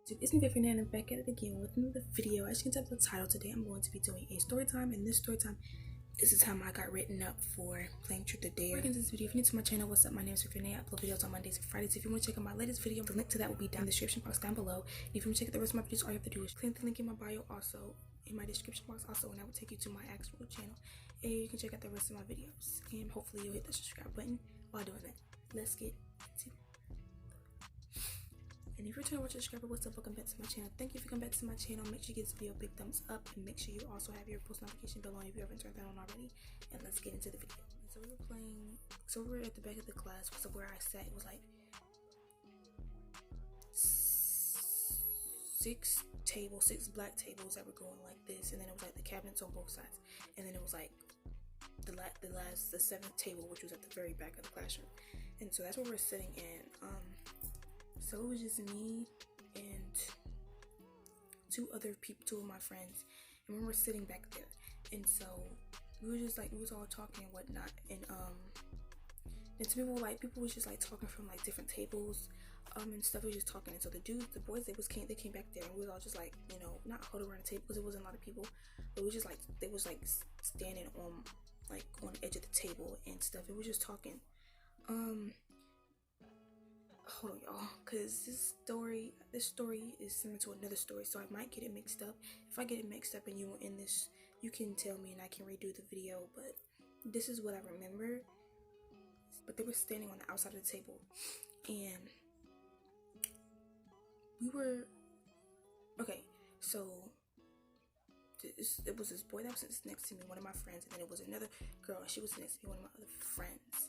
It's me, Reñee, and I'm back at it again with another video. As you can tell by the title, today I'm going to be doing a story time, and this story time is the time I got written up for playing Truth or Dare. Welcome to this video. If you're new to my channel, what's up? My name is Reñee. I upload videos on Mondays and Fridays. If you want to check out my latest video, the link to that will be down in the description box down below. And if you want to check out the rest of my videos, all you have to do is click the link in my bio, also in my description box, also, and that will take you to my actual channel, and you can check out the rest of my videos. And hopefully you'll hit the subscribe button while doing that. Let's get into it. And if you're trying to watch a subscriber, what's up? Welcome back to my channel. Thank you for coming back to my channel. Make sure you give this video a big thumbs up, and make sure you also have your post notification bell on if you haven't turned that on already. And let's get into the video. And so we were playing, so we were at the back of the class, so where I sat, it was like 6 black tables that were going like this, and then it was like the cabinets on both sides, and then it was like the 7th table, which was at the very back of the classroom. And so that's where we're sitting in. So it was just me and two of my friends, and we were sitting back there. And so we were just like, we was all talking and whatnot, and people was just like talking from like different tables, and stuff. We was just talking, and so the boys, they came back there, and we was all just like, you know, not huddled around the table because it wasn't a lot of people, but it was just like they was like standing on the edge of the table and stuff. It was just talking. Hold on, y'all, because this story is similar to another story, so I might get it mixed up. If I get it mixed up and you were in this, you can tell me and I can redo the video, but this is what I remember. But they were standing on the outside of the table, and we were, okay, so it was this boy that was next to me, one of my friends, and then it was another girl, and she was next to me, one of my other friends,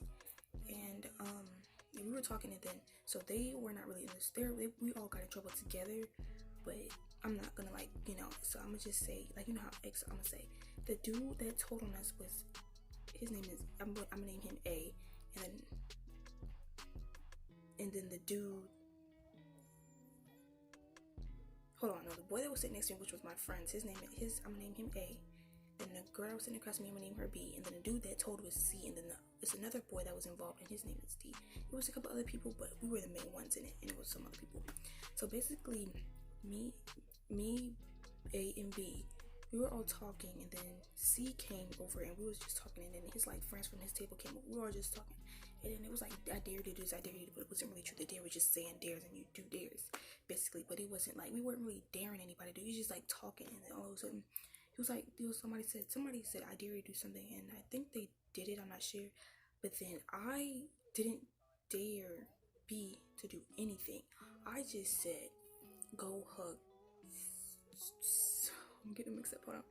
and we were talking, and then, so they were not really in this, we all got in trouble together, but I'm not gonna, like, you know, so I'm gonna just say, like, you know how I'm gonna say, the dude that told on us was, his name is, I'm gonna name him A, and then the dude, hold on, no, the boy that was sitting next to me, which was my friend's, I'm gonna name him A, and the girl that was sitting across from me, I'm gonna name her B, and then the dude that told was C, and then it's another boy that was involved, and his name is D. It was a couple other people, but we were the main ones in it, and it was some other people. So basically, me, A, and B, we were all talking, and then C came over, and we was just talking, and then his like friends from his table came over. We were all just talking, and then it was like, I dare to do this, I dare you to, but it wasn't really true. The dare was just saying dares, and you do dares, basically. But it wasn't like, we weren't really daring anybody to do. He was just like talking, and then all of a sudden, somebody said, I dare you to do something, and I think they did it, I'm not sure. But then I didn't dare B to do anything. I just said, go hug. I'm getting mixed up, hold on.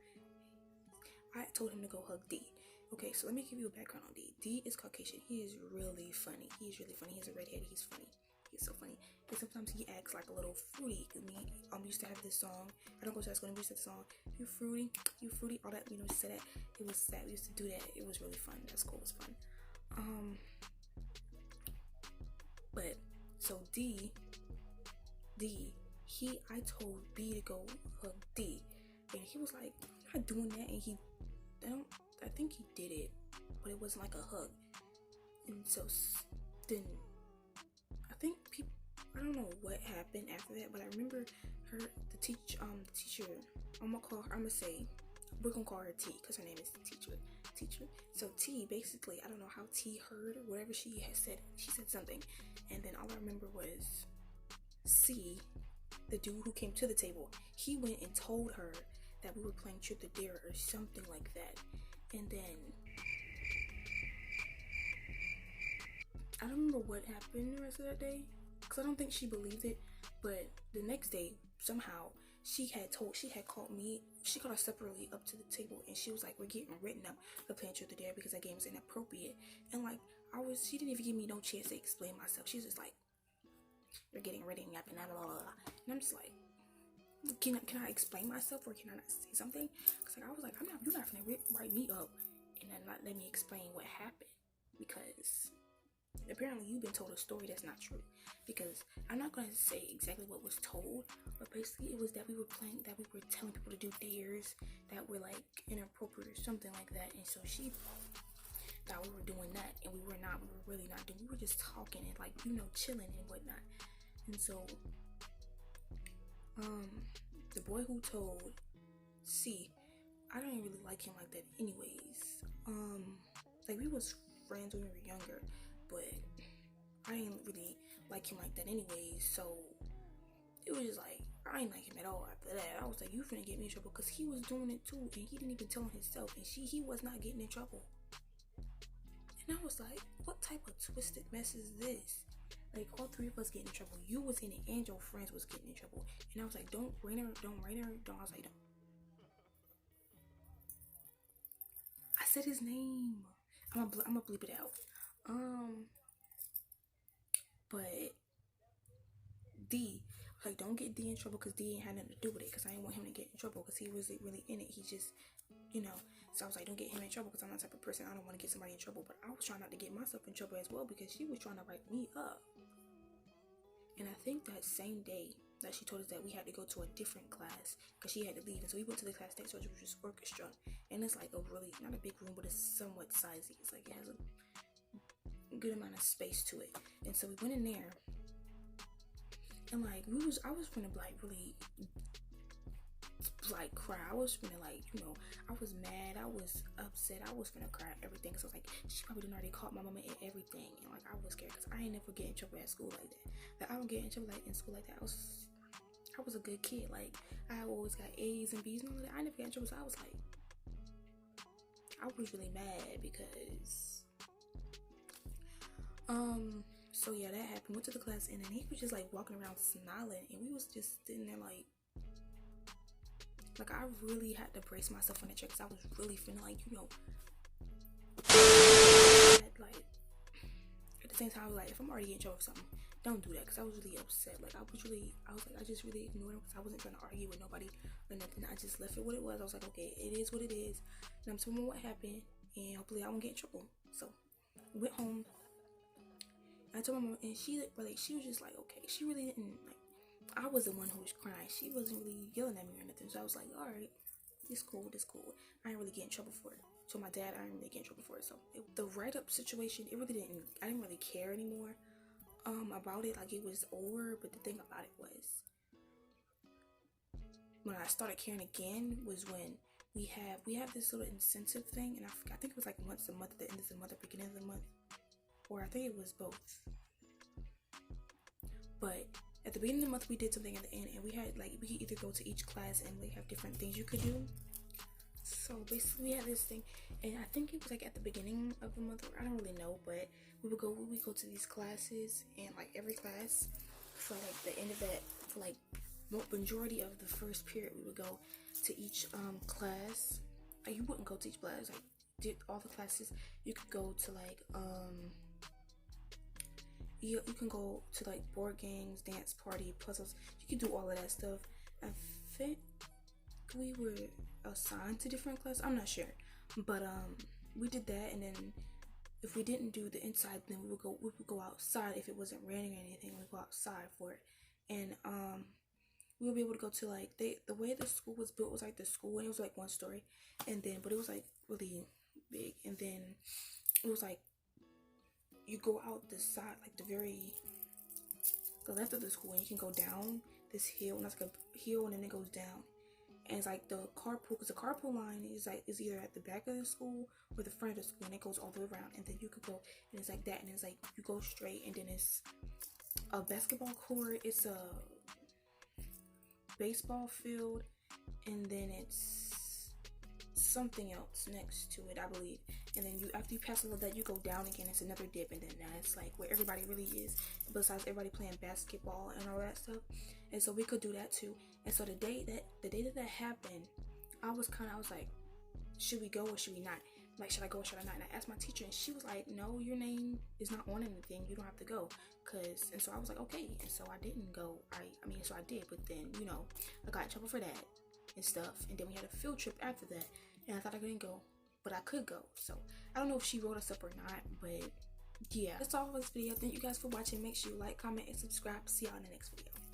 I told him to go hug D. Okay, so let me give you a background on D. D is Caucasian. He is really funny. He's really funny. He's a redhead. He's funny. He's so funny. And sometimes he acts like a little fruity. Cause me, used to have this song. I don't go to that school. We used to have the song, you fruity, all that. You know, say that. It was sad. We used to do that. It was really fun. That school was fun. But so I told B to go hug D, and he was like, I'm not doing that. And I think he did it, but it wasn't like a hug. And so then I think I don't know what happened after that, but I remember the teacher, we're gonna call her T, because her name is teacher. So T, basically, I don't know how T heard, or whatever she had said, she said something, and then all I remember was C, the dude who came to the table, he went and told her that we were playing Truth or Dare or something like that. And then I don't remember what happened the rest of that day, because I don't think she believed it. But the next day, somehow, she called us separately up to the table, and she was like, we're getting written up for playing Truth or Dare because that game is inappropriate. And like, she didn't even give me no chance to explain myself. She was just like, you're getting written up and blah, blah, blah. And I'm just like, can I explain myself, or can I not say something? Because like, I was like, you're not gonna write me up and then not let me explain what happened, because apparently you've been told a story that's not true. Because I'm not going to say exactly what was told, but basically it was that we were telling people to do dares that were like inappropriate or something like that. And so she thought we were doing that, and we were really not doing, we were just talking and like, you know, chilling and whatnot. And so the boy who told C, I didn't really like him like that anyways. Like we was friends when we were younger, but I didn't really like him like that anyways, so it was just like, I ain't like him at all after that. I was like, you finna get me in trouble, because he was doing it too, and he didn't even tell on himself, and he was not getting in trouble. And I was like, what type of twisted mess is this? Like, all three of us getting in trouble. You was in it, and your friends was getting in trouble. And I was like, don't rain her. I was like, don't. I said his name. I'm gonna bleep it out. But D, like, don't get D in trouble, because D ain't had nothing to do with it, because I didn't want him to get in trouble, because he wasn't really in it. He just, so I was like, don't get him in trouble, because I'm that type of person. I don't want to get somebody in trouble. But I was trying not to get myself in trouble as well, because she was trying to write me up. And I think that same day that she told us that we had to go to a different class, because she had to leave, and so we went to the class next door, which was just orchestra. And it's like a really, not a big room, but it's somewhat sizey. It's like, it has a good amount of space to it. And so we went in there, and like, I was gonna like really like cry. I was gonna like, I was mad, I was upset, I was gonna cry, everything. So like, she probably didn't already caught my mama and everything, and like, I was scared, because I ain't never get in trouble at school like that. Like, I don't get in trouble like in school like that. I was a good kid. Like, I always got A's and B's and all that. I never got in trouble. So I was like, I was really mad, because so yeah, that happened. Went to the class, and then he was just like walking around smiling, and we was just sitting there like I really had to brace myself on the chair, because I was really feeling like, like, at the same time, I was like, if I'm already getting in trouble for something, don't do that, because I was really upset. Like, I just really ignored him, because I wasn't trying to argue with nobody or nothing. I just left it what it was. I was like, okay, it is what it is, and I'm telling you what happened, and hopefully I won't get in trouble. So we went home. I told my mom, and she was just like, okay. She really didn't, like, I was the one who was crying. She wasn't really yelling at me or nothing. So I was like, all right, it's cool. I didn't really get in trouble for it. So my dad, I didn't really get in trouble for it. So the write-up situation, I didn't really care anymore about it. Like, it was over. But the thing about it was, when I started caring again was when we have this little incentive thing, and I think it was like once a month, at the end of the month or beginning of the month, or I think it was both. But at the beginning of the month, we did something at the end, and we had we could either go to each class and have different things you could do. So basically, we had this thing, and I think it was like at the beginning of the month, or I don't really know, but we would go to these classes, and like every class for like the end of that, for like majority of the first period, we would go to each class. Like, you wouldn't go to each class, like, did all the classes. You could go to like you can go to like board games, dance party, puzzles. You can do all of that stuff. I think we were assigned to different classes. I'm not sure, but we did that, and then if we didn't do the inside, then we would go outside. If it wasn't raining or anything, we'd go outside for it, and we would be able to go to like the way the school was built was like the school, and it was like one story, and then but it was like really big, and then it was like you go out the side, like the left of the school, and you can go down this hill, and that's like a hill, and then it goes down, and it's like the carpool, because the carpool line is either at the back of the school or the front of the school, and it goes all the way around, and then you could go, and it's like that, and it's like you go straight, and then it's a basketball court, it's a baseball field, and then it's something else next to it, I believe. And then after you pass all of that, you go down again. It's another dip, and then that's like where everybody really is, besides everybody playing basketball and all that stuff. And so we could do that too. And so the day that happened, I was like, should we go or should we not? Like, should I go or should I not? And I asked my teacher, and she was like, no, your name is not on anything. You don't have to go. And so I was like, okay. And so I didn't go. So I did. But then, I got in trouble for that and stuff. And then we had a field trip after that. And I thought I couldn't go, but I could go. So I don't know if she wrote us up or not. But yeah, that's all for this video. Thank you guys for watching. Make sure you like, comment, and subscribe. See y'all in the next video.